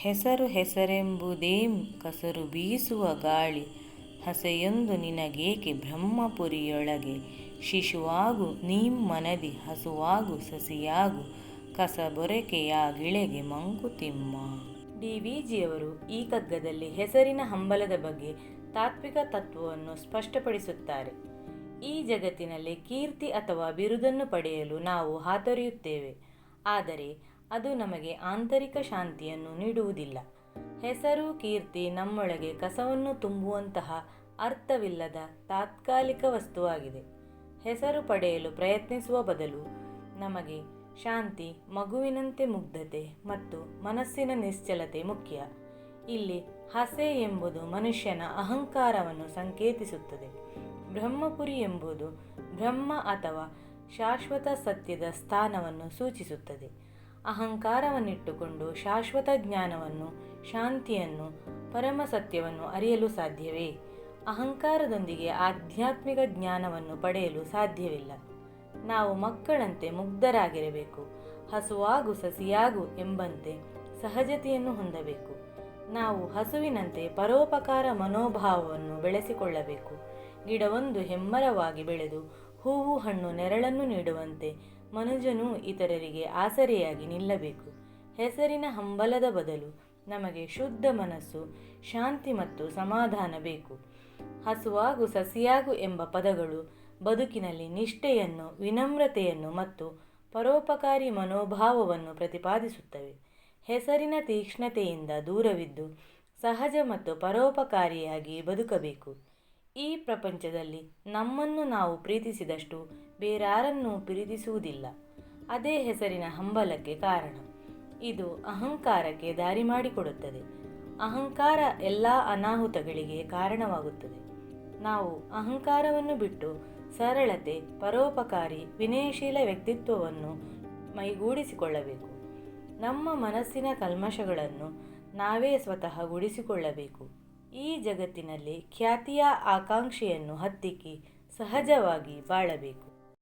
ಹೆಸರು ಹೆಸರೆಂಬುದೇಂ ಕಸರು ಬೀಸುವ ಗಾಳಿ ಹಸೆಯೊಂದು ನಿನಗೇಕೆ ಬ್ರಹ್ಮಪುರಿಯೊಳಗೆ ಶಿಶುವಾಗು ನೀಂ ಮನದಿ ಹಸುವಾಗು ಸಸಿಯಾಗು ಕಸಬೊರಕೆಯಾಗಿಳೆಗೆ ಮಂಕುತಿಮ್ಮ. ಡಿ.ವಿ.ಜಿಯವರು ಈ ಕಗ್ಗದಲ್ಲಿ ಹೆಸರಿನ ಹಂಬಲದ ಬಗ್ಗೆ ತಾತ್ವಿಕ ತತ್ವವನ್ನು ಸ್ಪಷ್ಟಪಡಿಸುತ್ತಾರೆ. ಈ ಜಗತ್ತಿನಲ್ಲಿ ಕೀರ್ತಿ ಅಥವಾ ಬಿರುದನ್ನು ಪಡೆಯಲು ನಾವು ಹಾತೊರೆಯುತ್ತೇವೆ. ಆದರೆ ಅದು ನಮಗೆ ಆಂತರಿಕ ಶಾಂತಿಯನ್ನು ನೀಡುವುದಿಲ್ಲ. ಹೆಸರು ಕೀರ್ತಿ ನಮ್ಮೊಳಗೆ ಕಸವನ್ನು ತುಂಬುವಂತಹ ಅರ್ಥವಿಲ್ಲದ ತಾತ್ಕಾಲಿಕ ವಸ್ತುವಾಗಿದೆ. ಹೆಸರು ಪಡೆಯಲು ಪ್ರಯತ್ನಿಸುವ ಬದಲು ನಮಗೆ ಶಾಂತಿ, ಮಗುವಿನಂತೆ ಮುಗ್ಧತೆ ಮತ್ತು ಮನಸ್ಸಿನ ನಿಶ್ಚಲತೆ ಮುಖ್ಯ. ಇಲ್ಲಿ ಹಸೆ ಎಂಬುದು ಮನುಷ್ಯನ ಅಹಂಕಾರವನ್ನು ಸಂಕೇತಿಸುತ್ತದೆ. ಬ್ರಹ್ಮಪುರಿ ಎಂಬುದು ಬ್ರಹ್ಮ ಅಥವಾ ಶಾಶ್ವತ ಸತ್ಯದ ಸ್ಥಾನವನ್ನು ಸೂಚಿಸುತ್ತದೆ. ಅಹಂಕಾರವನ್ನಿಟ್ಟುಕೊಂಡು ಶಾಶ್ವತ ಜ್ಞಾನವನ್ನು, ಶಾಂತಿಯನ್ನು, ಪರಮ ಸತ್ಯವನ್ನು ಅರಿಯಲು ಸಾಧ್ಯವೇ? ಅಹಂಕಾರದೊಂದಿಗೆ ಆಧ್ಯಾತ್ಮಿಕ ಜ್ಞಾನವನ್ನು ಪಡೆಯಲು ಸಾಧ್ಯವಿಲ್ಲ. ನಾವು ಮಕ್ಕಳಂತೆ ಮುಗ್ಧರಾಗಿರಬೇಕು. ಹಸುವಾಗು ಸಸಿಯಾಗು ಎಂಬಂತೆ ಸಹಜತೆಯನ್ನು ಹೊಂದಬೇಕು. ನಾವು ಹಸುವಿನಂತೆ ಪರೋಪಕಾರ ಮನೋಭಾವವನ್ನು ಬೆಳೆಸಿಕೊಳ್ಳಬೇಕು. ಗಿಡವೊಂದು ಹೆಮ್ಮರವಾಗಿ ಬೆಳೆದು ಹೂವು ಹಣ್ಣು ನೆರಳನ್ನು ನೀಡುವಂತೆ ಮನುಜನೂ ಇತರರಿಗೆ ಆಸರೆಯಾಗಿ ನಿಲ್ಲಬೇಕು. ಹೆಸರಿನ ಹಂಬಲದ ಬದಲು ನಮಗೆ ಶುದ್ಧ ಮನಸ್ಸು, ಶಾಂತಿ ಮತ್ತು ಸಮಾಧಾನ ಬೇಕು. ಹಸುವಾಗು ಸಸಿಯಾಗು ಎಂಬ ಪದಗಳು ಬದುಕಿನಲ್ಲಿ ನಿಷ್ಠೆಯನ್ನು, ವಿನಮ್ರತೆಯನ್ನು ಮತ್ತು ಪರೋಪಕಾರಿ ಮನೋಭಾವವನ್ನು ಪ್ರತಿಪಾದಿಸುತ್ತವೆ. ಹೆಸರಿನ ತೀಕ್ಷ್ಣತೆಯಿಂದ ದೂರವಿದ್ದು ಸಹಜ ಮತ್ತು ಪರೋಪಕಾರಿಯಾಗಿ ಬದುಕಬೇಕು. ಈ ಪ್ರಪಂಚದಲ್ಲಿ ನಮ್ಮನ್ನು ನಾವು ಪ್ರೀತಿಸಿದಷ್ಟು ಬೇರಾರನ್ನೂ ಪ್ರೀತಿಸುವುದಿಲ್ಲ. ಅದೇ ಹೆಸರಿನ ಹಂಬಲಕ್ಕೆ ಕಾರಣ. ಇದು ಅಹಂಕಾರಕ್ಕೆ ದಾರಿ ಮಾಡಿಕೊಡುತ್ತದೆ. ಅಹಂಕಾರ ಎಲ್ಲ ಅನಾಹುತಗಳಿಗೆ ಕಾರಣವಾಗುತ್ತದೆ. ನಾವು ಅಹಂಕಾರವನ್ನು ಬಿಟ್ಟು ಸರಳತೆ, ಪರೋಪಕಾರಿ, ವಿನಯಶೀಲ ವ್ಯಕ್ತಿತ್ವವನ್ನು ಮೈಗೂಡಿಸಿಕೊಳ್ಳಬೇಕು. ನಮ್ಮ ಮನಸ್ಸಿನ ಕಲ್ಮಶಗಳನ್ನು ನಾವೇ ಸ್ವತಃ ಗುಡಿಸಿಕೊಳ್ಳಬೇಕು. ಈ ಜಗತ್ತಿನಲ್ಲಿ ಖ್ಯಾತಿಯ ಆಕಾಂಕ್ಷೆಯನ್ನು ಹತ್ತಿಕ್ಕಿ ಸಹಜವಾಗಿ ಬಾಳಬೇಕು.